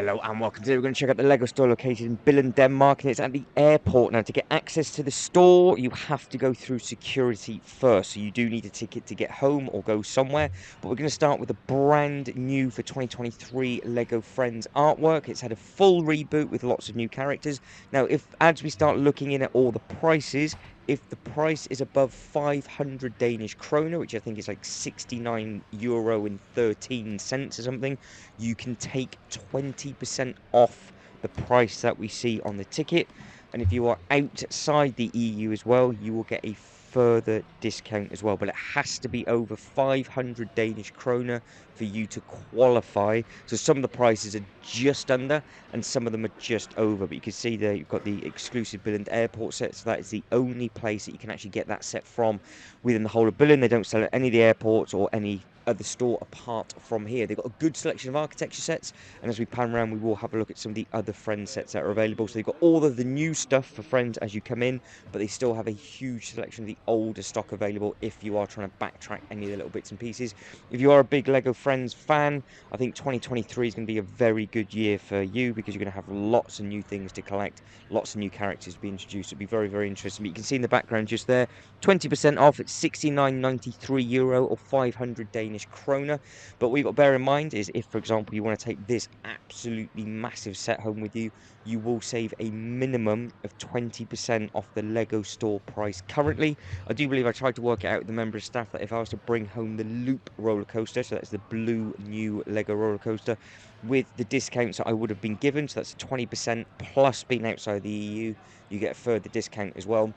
Hello and welcome. Today we're going to check out the Lego store located in Billund, Denmark, and it's at the airport. Now, to get access to the store, you have to go through security first, so you do need a ticket to get home or go somewhere. But we're going to start with a brand new for 2023 Lego Friends artwork. It's had a full reboot with lots of new characters. Now, as we start looking in at all the prices, if the price is above 500 Danish kroner, which I think is like 69 euro and 13 cents or something, you can take 20% off the price that we see on the ticket. And if you are outside the EU as well, you will get a further discount as well. But it has to be over 500 Danish kroner for you to qualify. So some of the prices are just under and some of them are just over. But you can see there you've got the exclusive Billund airport set. So that is the only place that you can actually get that set from within the whole of Billund. They don't sell it at any of the airports or any other store apart from here. They've got a good selection of architecture sets, and as we pan around we will have a look at some of the other Friends sets that are available. So they've got all of the new stuff for Friends as you come in, but they still have a huge selection of the older stock available if you are trying to backtrack any of the little bits and pieces. If you are a big Lego Friends fan, I think 2023 is going to be a very good year for you, because you're going to have lots of new things to collect, lots of new characters to be introduced. It'll be very, very interesting. But you can see in the background just there, 20% off at 69.93 euro or 500 Danish kroner. But what you've got to bear in mind is, if for example you want to take this absolutely massive set home with you, you will save a minimum of 20% off the Lego store price currently. I do believe I tried to work it out with the member of staff that if I was to bring home the Loop roller coaster, so that's the blue new Lego roller coaster, with the discounts that I would have been given, so that's 20% plus being outside the EU, you get a further discount as well.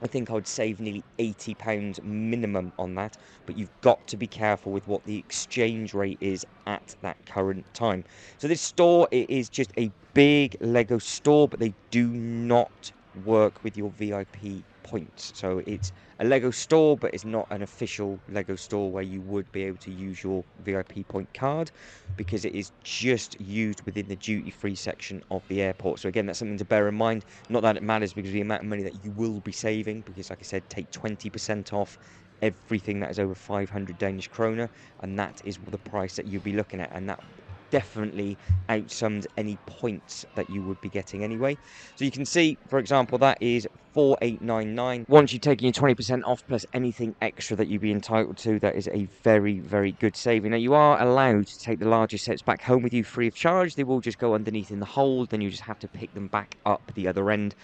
I think I would save nearly £80 minimum on that, but you've got to be careful with what the exchange rate is at that current time. So this store, it is just a big Lego store, but they do not work with your VIP points. So it's a Lego store, but it's not an official Lego store where you would be able to use your VIP point card, because it is just used within the duty-free section of the airport. So again, that's something to bear in mind. Not that it matters, because of the amount of money that you will be saving, because like I said, take 20% off everything that is over 500 Danish kroner, and that is the price that you'll be looking at, and that definitely outsums any points that you would be getting anyway. So you can see, for example, that is 4899. Once you've taken your 20% off plus anything extra that you'd be entitled to, that is a very, very good saving. Now, you are allowed to take the larger sets back home with you free of charge. They will just go underneath in the hold, then you just have to pick them back up the other end.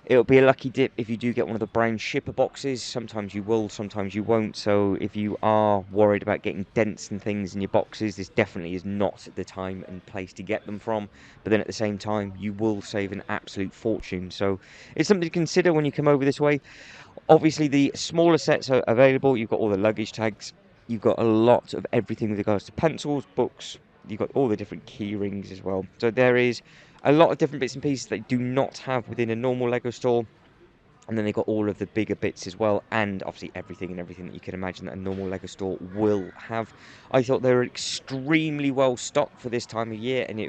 It'll be a lucky dip if you do get one of the brown shipper boxes. Sometimes you will, sometimes you won't. So if you are worried about getting dents and things in your boxes, this definitely is not the time and place to get them from. But then at the same time, you will save an absolute fortune. So it's something to consider when you come over this way. Obviously, the smaller sets are available. You've got all the luggage tags. You've got a lot of everything with regards to pencils, books. You've got all the different key rings as well. So there is a lot of different bits and pieces that you do not have within a normal Lego store. And then they've got all of the bigger bits as well, and obviously everything that you can imagine that a normal Lego store will have. I thought they were extremely well stocked for this time of year, and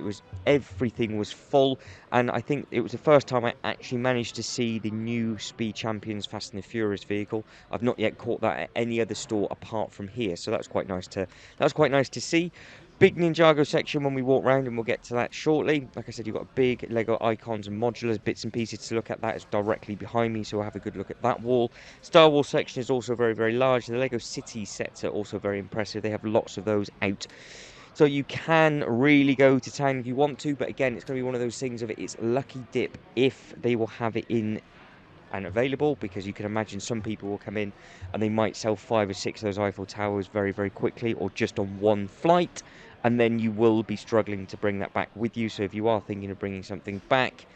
everything was full. And I think it was the first time I actually managed to see the new Speed Champions Fast and the Furious vehicle. I've not yet caught that at any other store apart from here, so that's quite nice to see. Big Ninjago section when we walk around, and we'll get to that shortly. Like I said, you've got big Lego icons and modulars, bits and pieces to look at. That is directly behind me, so we'll have a good look at that wall. Star Wars section is also very, very large. The Lego City sets are also very impressive. They have lots of those out. So you can really go to town if you want to, but again, it's going to be one of those things of it's lucky dip if they will have it in and available, because you can imagine some people will come in and they might sell 5 or 6 of those Eiffel Towers very, very quickly, or just on one flight, and then you will be struggling to bring that back with you. So if you are thinking of bringing something back,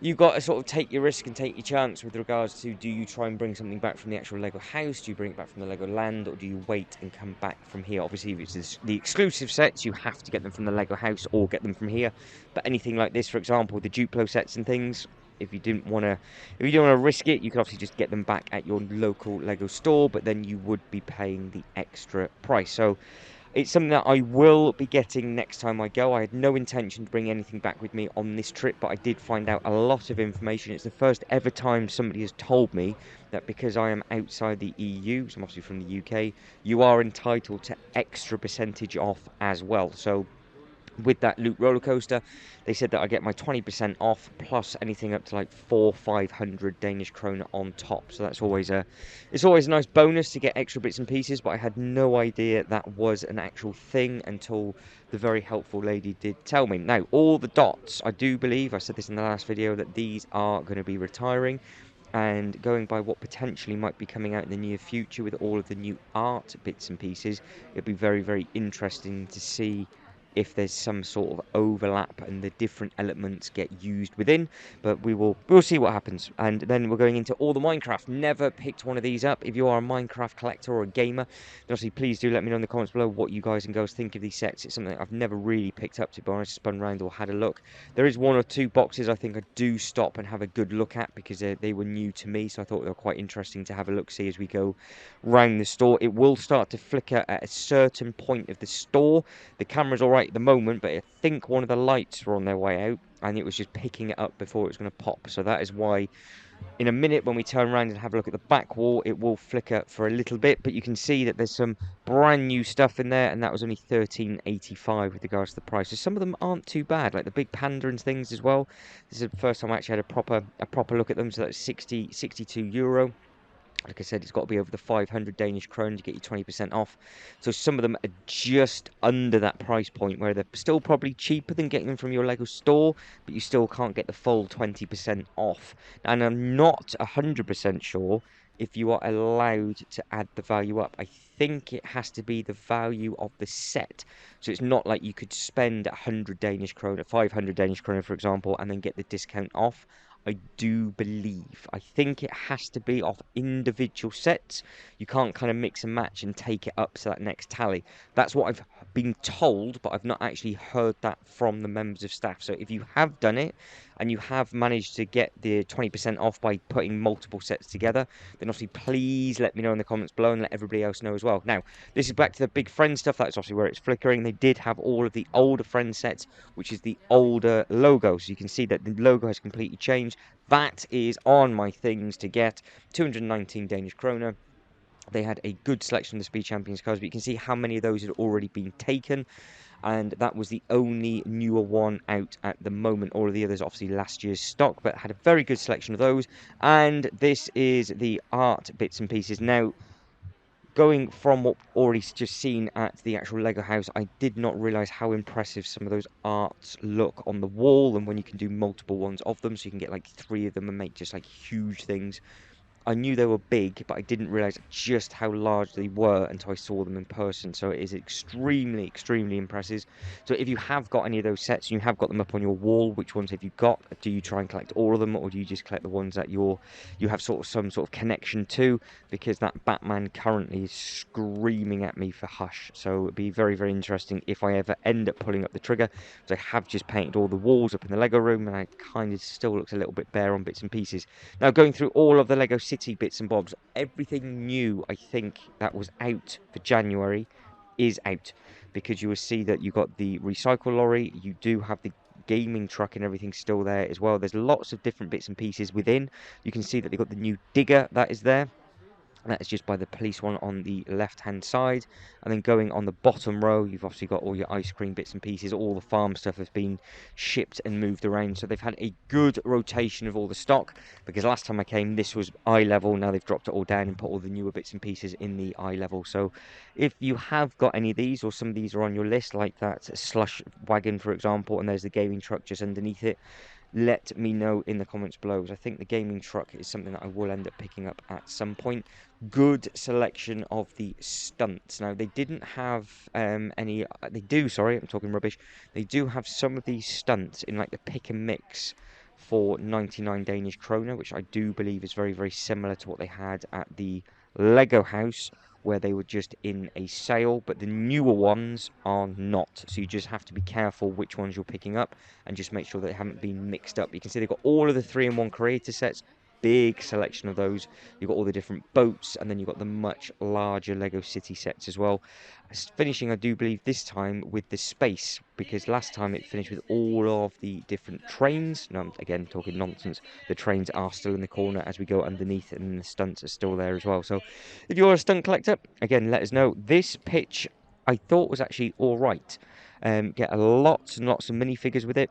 you've got to sort of take your risk and take your chance with regards to, do you try and bring something back from the actual Lego house, do you bring it back from the Lego land, or do you wait and come back from here? Obviously, if it's the exclusive sets, you have to get them from the Lego house or get them from here. But anything like this, for example, the Duplo sets and things, if you don't want to risk it, you can obviously just get them back at your local Lego store, but then you would be paying the extra price. So it's something that I will be getting next time I go. I had no intention to bring anything back with me on this trip, but I did find out a lot of information. It's the first ever time somebody has told me that because I am outside the EU, so I'm obviously from the UK, you are entitled to extra percentage off as well. So with that loot roller coaster. They said that I get my 20% off plus anything up to like 500 Danish kroner on top. So that's always it's always a nice bonus to get extra bits and pieces. But I had no idea that was an actual thing until the very helpful lady did tell me. Now, all the dots, I do believe, I said this in the last video, that these are going to be retiring. And going by what potentially might be coming out in the near future with all of the new art bits and pieces, it'll be very, very interesting to see if there's some sort of overlap and the different elements get used within. But we'll see what happens. And then we're going into all the Minecraft. Never picked one of these up. If you are a Minecraft collector or a gamer, then obviously please do let me know in the comments below what you guys and girls think of these sets. It's something I've never really picked up, to be honest, spun around or had a look. There is one or two boxes I think I do stop and have a good look at because they were new to me, so I thought they were quite interesting to have a look see as we go round the store. It will start to flicker at a certain point of the store. The camera's all right at the moment, but I think one of the lights were on their way out and it was just picking it up before it was going to pop. So that is why in a minute when we turn around and have a look at the back wall, it will flicker for a little bit, but you can see that there's some brand new stuff in there, and that was only 13.85 with regards to the price. So some of them aren't too bad, like the big panda and things as well. This is the first time I actually had a proper look at them. So that's 62 euro. Like I said, it's got to be over the 500 Danish kroner to get you 20% off. So some of them are just under that price point where they're still probably cheaper than getting them from your Lego store, but you still can't get the full 20% off. And I'm not 100% sure if you are allowed to add the value up. I think it has to be the value of the set. So it's not like you could spend 100 Danish kroner, 500 Danish kroner, for example, and then get the discount off. I do believe. I think it has to be off individual sets. You can't kind of mix and match and take it up to that next tally. That's what I've been told, but I've not actually heard that from the members of staff. So if you have done it and you have managed to get the 20% off by putting multiple sets together, then obviously please let me know in the comments below and let everybody else know as well. Now, this is back to the big friend stuff. That's obviously where it's flickering. They did have all of the older friend sets, which is the older logo. So you can see that the logo has completely changed. That is on my things to get. 219 Danish kroner. They had a good selection of the Speed Champions cards, but you can see how many of those had already been taken. And that was the only newer one out at the moment. All of the others, obviously, last year's stock, but had a very good selection of those. And this is the art bits and pieces. Now, going from what we've already just seen at the actual Lego house, I did not realise how impressive some of those arts look on the wall, and when you can do multiple ones of them, so you can get like 3 of them and make just like huge things. I knew they were big, but I didn't realise just how large they were until I saw them in person. So it is extremely, extremely impressive. So if you have got any of those sets, and you have got them up on your wall, which ones have you got? Do you try and collect all of them, or do you just collect the ones that you have sort of some sort of connection to? Because that Batman currently is screaming at me for hush. So it'd be very, very interesting if I ever end up pulling up the trigger. Because I have just painted all the walls up in the Lego room, and it kind of still looks a little bit bare on bits and pieces. Now, going through all of the Lego City bits and bobs, everything new, I think, that was out for January is out. Because you will see that you got the recycle lorry, you do have the gaming truck and everything still there as well. There's lots of different bits and pieces within. You can see that they've got the new digger that is there. That is just by the police one on the left-hand side. And then going on the bottom row, you've obviously got all your ice cream bits and pieces. All the farm stuff has been shipped and moved around. So they've had a good rotation of all the stock. Because last time I came, this was eye level. Now they've dropped it all down and put all the newer bits and pieces in the eye level. So if you have got any of these, or some of these are on your list, like that slush wagon, for example, and there's the gaming truck just underneath it, let me know in the comments below, because I think the gaming truck is something that I will end up picking up at some point. Good selection of the stunts. Now, they didn't have any... They do, sorry, I'm talking rubbish. They do have some of these stunts in, like, the pick and mix for 99 Danish kroner, which I do believe is very, very similar to what they had at the Lego house, where they were just in a sale, but the newer ones are not. So you just have to be careful which ones you're picking up and just make sure they haven't been mixed up. You can see they've got all of the 3-in-1 creator sets, big selection of those. You've got all the different boats, and then you've got the much larger Lego City sets as well. Finishing, I do believe, this time with the space, because last time it finished with all of the different trains. No, I'm again talking nonsense. The trains are still in the corner as we go underneath, and the stunts are still there as well. So if you're a stunt collector, again, let us know. This pitch I thought was actually all right. Get a lots and lots of minifigures with it.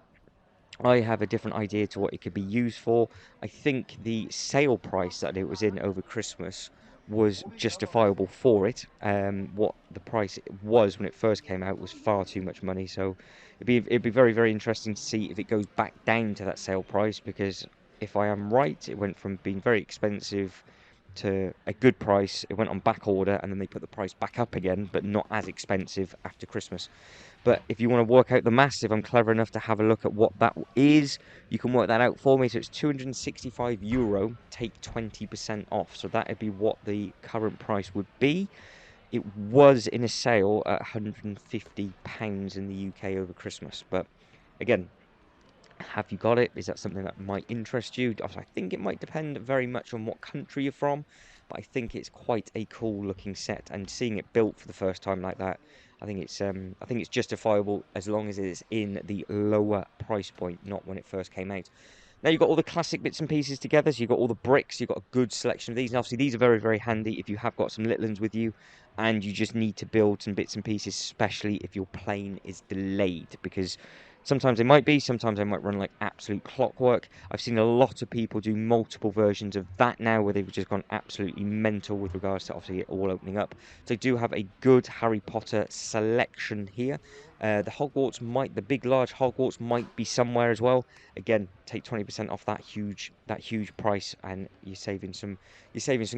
I have a different idea to what it could be used for. I think the sale price that it was in over Christmas was justifiable for it. What the price was when it first came out was far too much money. So it'd be very, very interesting to see if it goes back down to that sale price, because if I am right, it went from being very expensive to a good price. It went on back order, and then they put the price back up again, but not as expensive after Christmas. But if you want to work out the mass, if I'm clever enough to have a look at what that is, you can work that out for me. So it's €265, take 20% off. So that would be what the current price would be. It was in a sale at £150 in the UK over Christmas. But again, have you got it? Is that something that might interest you? I think it might depend very much on what country you're from, but I think it's quite a cool looking set, and seeing it built for the first time like that, I think it's justifiable as long as it is in the lower price point, not when it first came out. Now you've got all the classic bits and pieces together. So you've got all the bricks, you've got a good selection of these. And obviously these are very, very handy if you have got some little ones with you and you just need to build some bits and pieces, especially if your plane is delayed, because sometimes they might be, sometimes they might run like absolute clockwork. I've seen a lot of people do multiple versions of that now, where they've just gone absolutely mental with regards to obviously it all opening up. So I do have a good Harry Potter selection here. The big large Hogwarts might be somewhere as well. Again, take 20% off that huge price, and you're saving some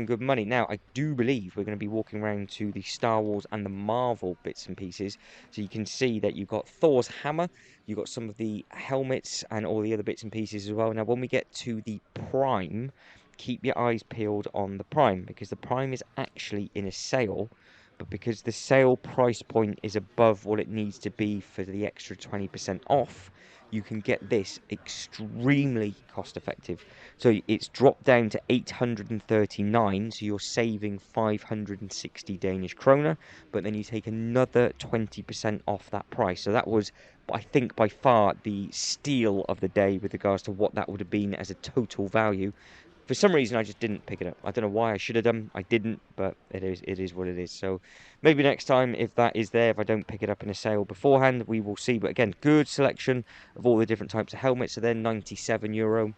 good money. Now, I do believe we're going to be walking around to the Star Wars and the Marvel bits and pieces, so you can see that you've got Thor's hammer, you've got some of the helmets and all the other bits and pieces as well. Now, when we get to the Prime, keep your eyes peeled on the Prime, because the Prime is actually in a sale. But because the sale price point is above what it needs to be for the extra 20% off, you can get this extremely cost effective. So it's dropped down to 839, so you're saving 560 Danish kroner, but then you take another 20% off that price. So that was, I think, by far the steal of the day with regards to what that would have been as a total value. For some reason, I just didn't pick it up. I don't know why I should have done. I didn't, but it is what it is. So maybe next time, if that is there, if I don't pick it up in a sale beforehand, we will see. But again, good selection of all the different types of helmets. So they're €97.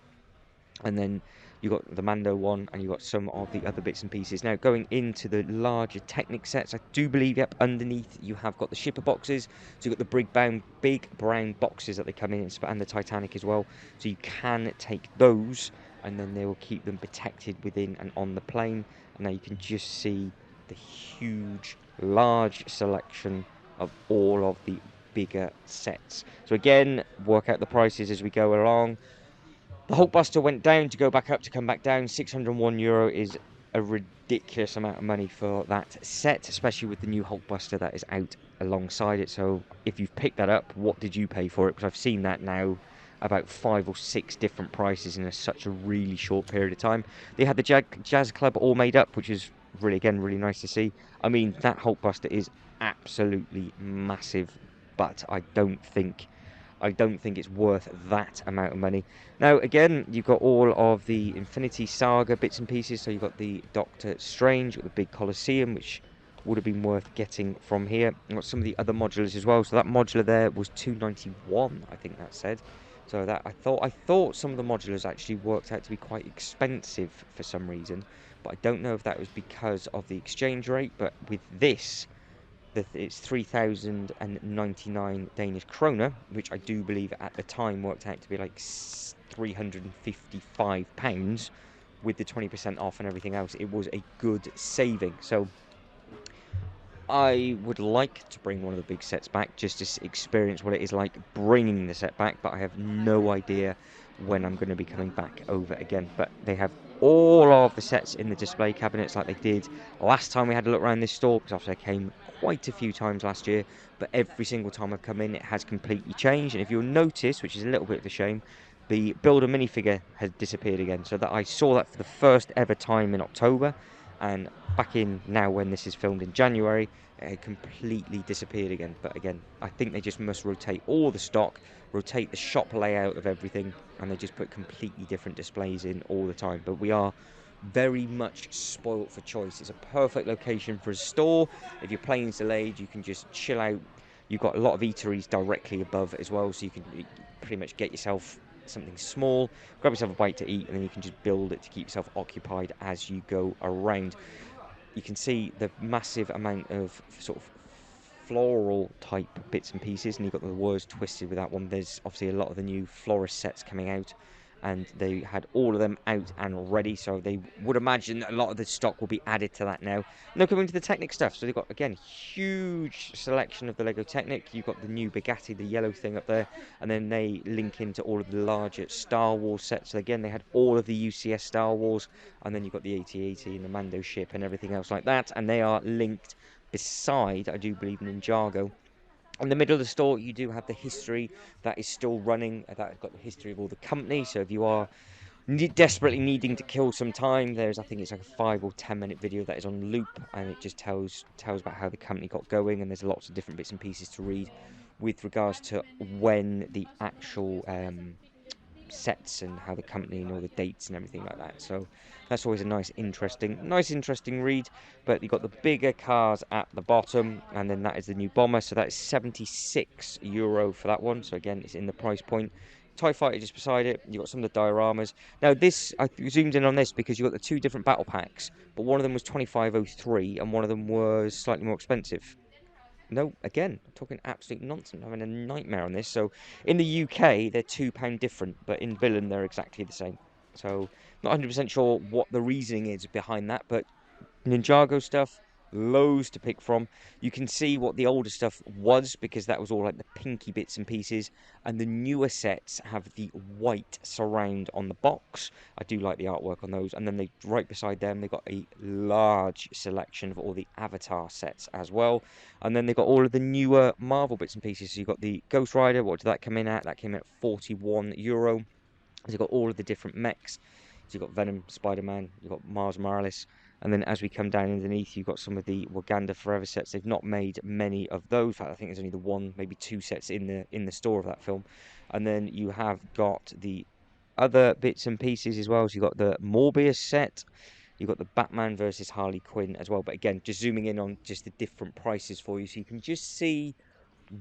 And then you got the Mando one, and you got some of the other bits and pieces. Now, going into the larger Technic sets, I do believe, yep, underneath you have got the shipper boxes. So you've got the big brown boxes that they come in, and the Titanic as well. So you can take those, and then they will keep them protected within and on the plane. And now you can just see the huge, large selection of all of the bigger sets. So again, work out the prices as we go along. The Hulkbuster went down to go back up to come back down. €601 is a ridiculous amount of money for that set, especially with the new Hulkbuster that is out alongside it. So if you've picked that up, what did you pay for it? Because I've seen that now about 5 or 6 different prices in such a really short period of time. They had the Jazz Club all made up, which is really, again, really nice to see. I mean, that Hulkbuster is absolutely massive, but I don't think it's worth that amount of money. Now, again, you've got all of the Infinity Saga bits and pieces. So you've got the Doctor Strange with the big Colosseum, which would have been worth getting from here. You've got some of the other modulars as well. So that modular there was $291, I think that said. So that I thought some of the modulars actually worked out to be quite expensive for some reason, but I don't know if that was because of the exchange rate. But with this, it's 3,099 Danish kroner, which I do believe at the time worked out to be like £355 with the 20% off and everything else. It was a good saving. So I would like to bring one of the big sets back just to experience what it is like bringing the set back, but I have no idea when I'm going to be coming back over again. But they have all of the sets in the display cabinets like they did last time we had a look around this store, because obviously I came quite a few times last year, but every single time I've come in it has completely changed. And if you'll notice, which is a little bit of a shame, the Builder minifigure has disappeared again. So that I saw that for the first ever time in October, and back in now when this is filmed in January, it had completely disappeared again. But again, I think they just must rotate all the stock, rotate the shop layout of everything, and they just put completely different displays in all the time. But we are very much spoilt for choice. It's a perfect location for a store. If your plane's delayed, you can just chill out, You've got a lot of eateries directly above as well, so you can pretty much get yourself something small, grab yourself a bite to eat, and then you can just build it to keep yourself occupied as you go around. You can see the massive amount of sort of floral type bits and pieces, and you've got the words twisted with that one. There's obviously a lot of the new florist sets coming out, and they had all of them out and ready, so they would imagine that a lot of the stock will be added to that now. Now coming to the Technic stuff, so they've got, again, huge selection of the Lego Technic. You've got the new Bugatti, the yellow thing up there, and then they link into all of the larger Star Wars sets. So again, they had all of the UCS Star Wars, and then you've got the AT-AT and the Mando ship and everything else like that, and they are linked beside, I do believe, Ninjago. In the middle of the store, you do have the history that is still running. That's got the history of all the companies. So if you are desperately needing to kill some time, there's, I think it's like a 5 or 10 minute video that is on loop, and it just tells about how the company got going. And there's lots of different bits and pieces to read with regards to when the actual sets and how the company and all the dates and everything like that. So that's always a nice interesting read. But you've got the bigger cars at the bottom, and then that is the new bomber. So that is €76 for that one. So again, it's in the price point. TIE Fighter just beside it. You've got some of the dioramas. Now this, I zoomed in on this because you've got the two different battle packs, but one of them was 2503 and one of them was slightly more expensive. No, again, I'm talking absolute nonsense. I'm having a nightmare on this. So in the UK, they're £2 different, but in Billund, they're exactly the same. So not 100% sure what the reasoning is behind that, but Ninjago stuff, loads to pick from. You can see what the older stuff was because that was all like the pinky bits and pieces, and the newer sets have the white surround on the box. I do like the artwork on those, and then they right beside them they've got a large selection of all the Avatar sets as well, and then they've got all of the newer Marvel bits and pieces. So you've got the Ghost Rider. What did that come in at? That came in at €41. So you've got all of the different mechs. So you've got Venom, Spider-Man, you've got Mars Morales, and then as we come down underneath, you've got some of the Wakanda Forever sets. They've not made many of those. In fact, I think there's only the one, maybe two sets in the store of that film. And then you have got the other bits and pieces as well. So you've got the Morbius set, you've got the Batman versus Harley Quinn as well. But again, just zooming in on just the different prices for you, so you can just see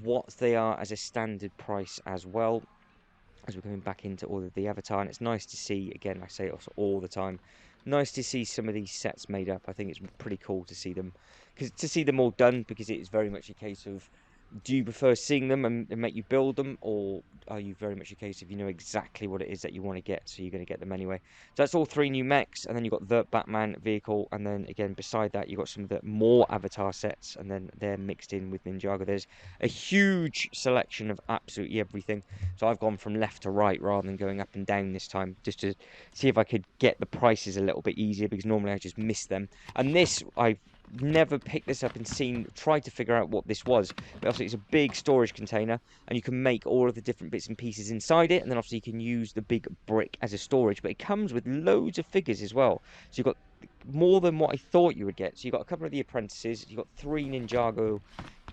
what they are as a standard price as well, as we're coming back into all of the Avatar. And it's nice to see, again, I say it also all the time, nice to see some of these sets made up. I think it's pretty cool to see them, because to see them all done, because it is very much a case of, do you prefer seeing them and make you build them, or are you very much a case of you know exactly what it is that you want to get, so you're going to get them anyway? So that's all three new mechs, and then you've got the Batman vehicle, and then again beside that you've got some of the more Avatar sets, and then they're mixed in with Ninjago. There's a huge selection of absolutely everything, so I've gone from left to right rather than going up and down this time, just to see if I could get the prices a little bit easier, because normally I just miss them. And this, I've never picked this up and tried to figure out what this was, but obviously it's a big storage container, and you can make all of the different bits and pieces inside it, and then obviously you can use the big brick as a storage. But it comes with loads of figures as well, so you've got more than what I thought you would get. So you've got a couple of the apprentices, you've got 3 Ninjago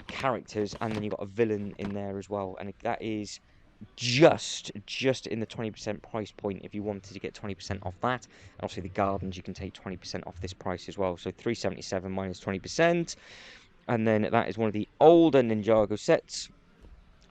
characters, and then you've got a villain in there as well, and that is just in the 20% price point if you wanted to get 20% off that. And obviously the gardens, you can take 20% off this price as well, so 377 minus 20%. And then that is one of the older Ninjago sets.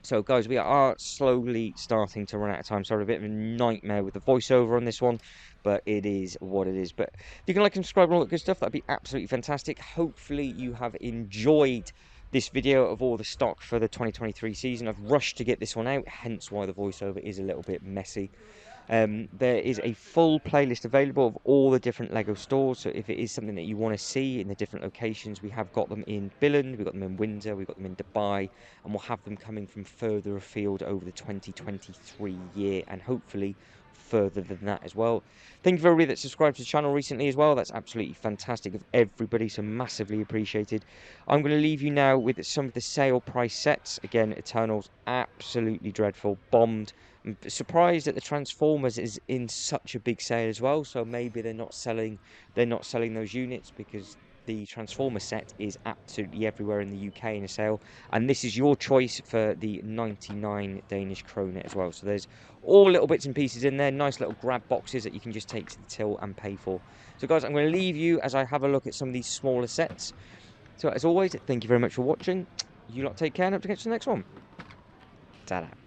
So guys, we are slowly starting to run out of time. Sorry, a bit of a nightmare with the voiceover on this one, but it is what it is. But if you can like and subscribe and all that good stuff, that'd be absolutely fantastic. Hopefully you have enjoyed this video of all the stock for the 2023 season. I've rushed to get this one out, hence why the voiceover is a little bit messy. There is a full playlist available of all the different Lego stores, so if it is something that you want to see in the different locations, we have got them in Billund, we've got them in Windsor, we've got them in Dubai, and we'll have them coming from further afield over the 2023 year, and hopefully further than that as well. Thank you for everybody that subscribed to the channel recently as well. That's absolutely fantastic of everybody, so massively appreciated. I'm going to leave you now with some of the sale price sets. Again, Eternals, absolutely dreadful, bombed. I'm surprised that the Transformers is in such a big sale as well, so maybe they're not selling those units, because the Transformer set is absolutely everywhere in the UK in a sale, and this is your choice for the 99 Danish krone as well. So there's all little bits and pieces in there, nice little grab boxes that you can just take to the till and pay for. So guys, I'm going to leave you as I have a look at some of these smaller sets. So as always, thank you very much for watching, You lot take care and hope to catch you in the next one. Ta-da.